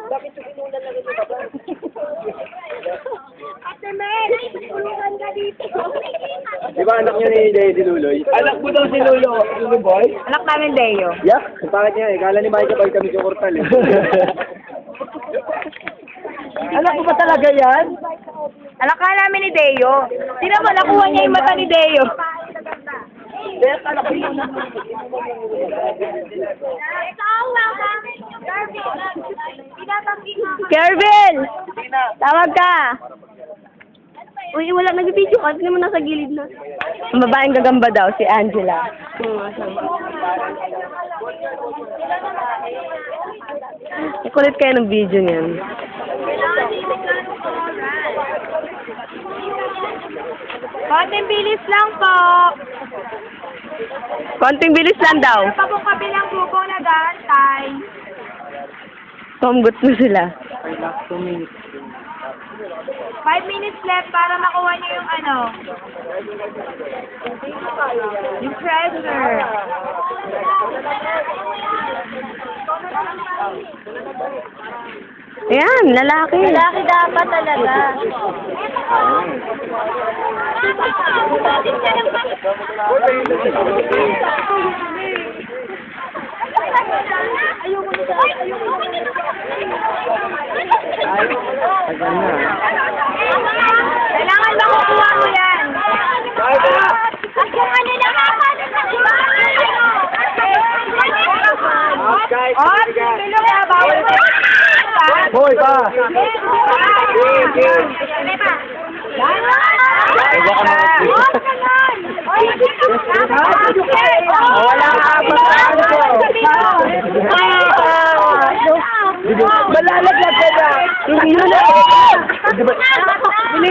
Bakit suminulan na rin yung baba? Ate Mel, tulungan ka dito. Di ba anak niyo ni Deo si Luloy? Anak mo daw si Lulo. Lulo boy? Anak namin, Deo. Yeah. Bakit niya eh? Kala ni Mike kapag kami sa Cortal eh. Anak mo ba talaga yan? Anak ka namin ni Deo. Sino mo, nakuha niya yung mata ni Deo. Kervin! Tawag ka! Uy, wala nag-video ka. Hindi mo nasa gilid na. Ang babaeng gagamba daw, si Angela. Kulit kayo ng video niyan. Konting bilis lang po. Konting bilis lang daw. Pa po kabilang grupo nag-aantay. Humgot na sila. 5 minutes left para makuha niyo yung ano. Yung treasure. Ayan, lalaki. Lalaki dapat talaga. Kailangan makukuha mo yan. At yung ano na kilo ka, bawal ka. Boy pa! Wala ka pa malalaglag ka na! Hindi na! Hindi